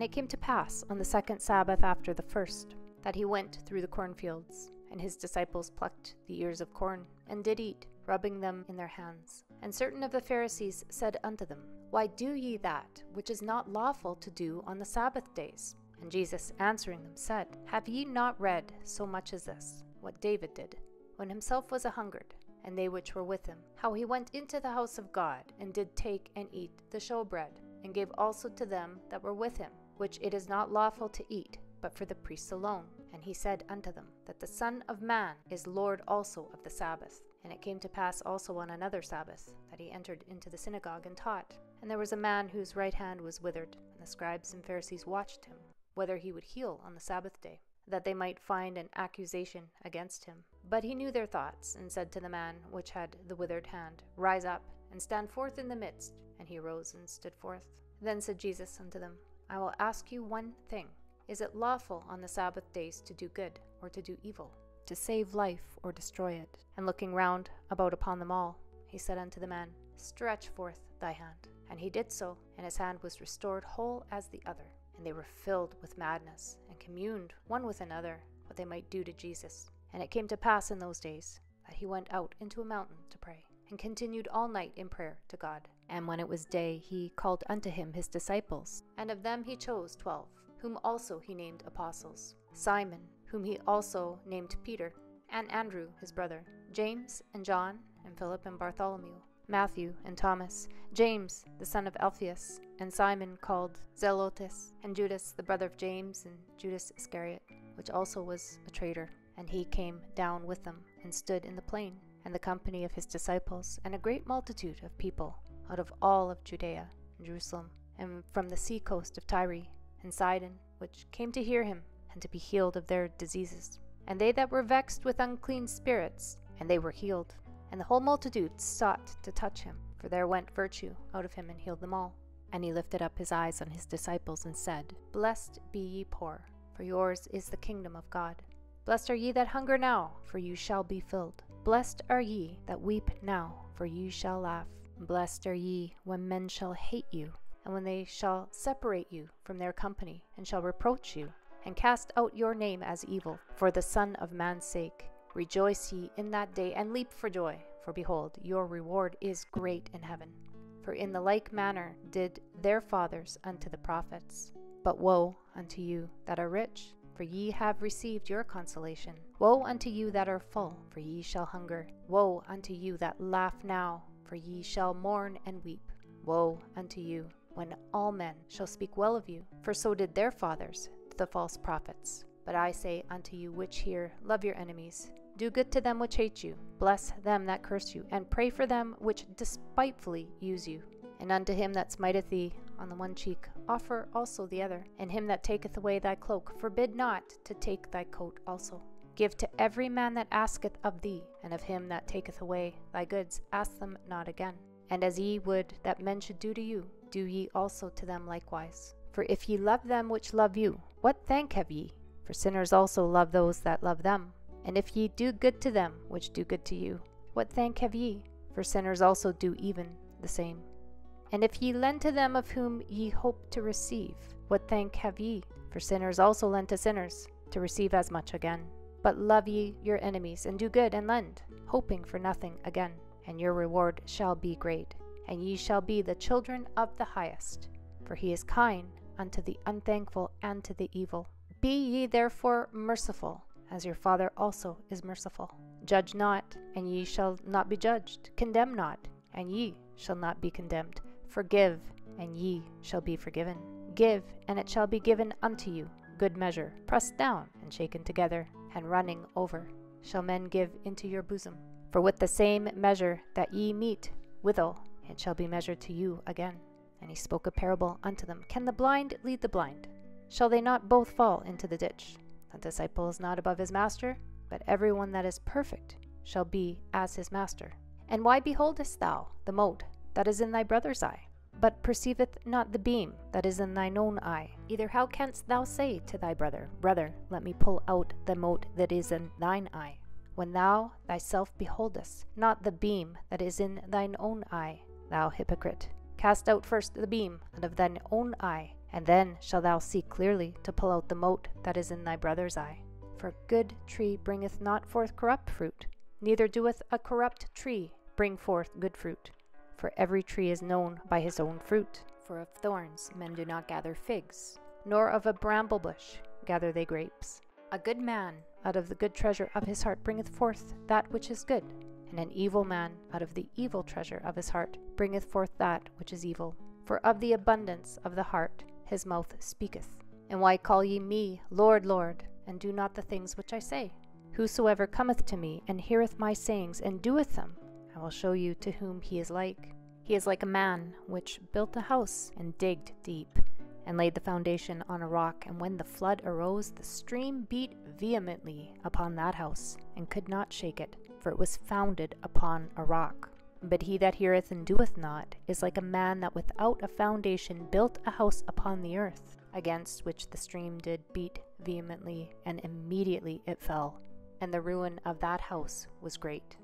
And it came to pass on the second Sabbath after the first, that he went through the cornfields, and his disciples plucked the ears of corn, and did eat, rubbing them in their hands. And certain of the Pharisees said unto them, Why do ye that which is not lawful to do on the Sabbath days? And Jesus answering them said, Have ye not read so much as this, what David did, when himself was a hungered, and they which were with him, how he went into the house of God, and did take and eat the showbread, and gave also to them that were with him, which it is not lawful to eat, but for the priests alone. And he said unto them, that the Son of Man is Lord also of the Sabbath. And it came to pass also on another Sabbath, that he entered into the synagogue and taught. And there was a man whose right hand was withered, and the scribes and Pharisees watched him, whether he would heal on the Sabbath day, that they might find an accusation against him. But he knew their thoughts, and said to the man which had the withered hand, Rise up, and stand forth in the midst. And he arose and stood forth. Then said Jesus unto them, I will ask you one thing. Is it lawful on the Sabbath days to do good, or to do evil, to save life, or destroy it? And looking round about upon them all, he said unto the man, Stretch forth thy hand. And he did so, and his hand was restored whole as the other. And they were filled with madness, and communed one with another what they might do to Jesus. And it came to pass in those days, that he went out into a mountain to pray, and continued all night in prayer to God. And when it was day, he called unto him his disciples, and of them he chose 12, whom also he named apostles, Simon, whom he also named Peter, and Andrew his brother, James and John, and Philip and Bartholomew, Matthew and Thomas, James the son of Alphaeus, and Simon called Zelotes, and Judas the brother of James, and Judas Iscariot, which also was a traitor. And he came down with them, and stood in the plain, and the company of his disciples, and a great multitude of people, out of all of Judea and Jerusalem, and from the sea coast of Tyre and Sidon, which came to hear him, and to be healed of their diseases. And they that were vexed with unclean spirits, and they were healed. And the whole multitude sought to touch him, for there went virtue out of him, and healed them all. And he lifted up his eyes on his disciples, and said, Blessed be ye poor, for yours is the kingdom of God. Blessed are ye that hunger now, for you shall be filled. Blessed are ye that weep now, for you shall laugh. Blessed are ye when men shall hate you, and when they shall separate you from their company, and shall reproach you, and cast out your name as evil, for the Son of Man's sake. Rejoice ye in that day, and leap for joy, for behold, your reward is great in heaven. For in the like manner did their fathers unto the prophets. But woe unto you that are rich, for ye have received your consolation. Woe unto you that are full, for ye shall hunger. Woe unto you that laugh now, for ye shall mourn and weep. Woe unto you when all men shall speak well of you, for so did their fathers, the false prophets. But I say unto you which hear, love your enemies, do good to them which hate you, bless them that curse you, and pray for them which despitefully use you. And unto him that smiteth thee on the one cheek, offer also the other. And him that taketh away thy cloak, forbid not to take thy coat also. Give to every man that asketh of thee, and of him that taketh away thy goods, ask them not again. And as ye would that men should do to you, do ye also to them likewise. For if ye love them which love you, what thank have ye? For sinners also love those that love them. And if ye do good to them which do good to you, what thank have ye? For sinners also do even the same. And if ye lend to them of whom ye hope to receive, what thank have ye? For sinners also lend to sinners, to receive as much again. But love ye your enemies, and do good, and lend, hoping for nothing again. And your reward shall be great, and ye shall be the children of the highest. For he is kind unto the unthankful and to the evil. Be ye therefore merciful, as your Father also is merciful. Judge not, and ye shall not be judged. Condemn not, and ye shall not be condemned. Forgive, and ye shall be forgiven. Give, and it shall be given unto you. Good measure, pressed down, and shaken together, and running over, shall men give into your bosom. For with the same measure that ye mete withal, it shall be measured to you again. And he spoke a parable unto them. Can the blind lead the blind? Shall they not both fall into the ditch? The disciple is not above his master, but every one that is perfect shall be as his master. And why beholdest thou the mote that is in thy brother's eye, but perceiveth not the beam that is in thine own eye? Either how canst thou say to thy brother, Brother, let me pull out the mote that is in thine eye, when thou thyself beholdest not the beam that is in thine own eye? Thou hypocrite, cast out first the beam out of thine own eye, And then shalt thou see clearly to pull out the mote that is in thy brother's eye. For a good tree bringeth not forth corrupt fruit, neither doeth a corrupt tree bring forth good fruit. For every tree is known by his own fruit. For of thorns men do not gather figs, nor of a bramble bush gather they grapes. A good man out of the good treasure of his heart bringeth forth that which is good, and an evil man out of the evil treasure of his heart bringeth forth that which is evil. For of the abundance of the heart his mouth speaketh. And why call ye me, Lord, Lord, and do not the things which I say? Whosoever cometh to me, and heareth my sayings, and doeth them, I will show you to whom he is like. He is like a man which built a house, and digged deep, and laid the foundation on a rock. And when the flood arose, the stream beat vehemently upon that house, and could not shake it, for it was founded upon a rock. But he that heareth and doeth not is like a man that without a foundation built a house upon the earth, against which the stream did beat vehemently, and immediately it fell, and the ruin of that house was great.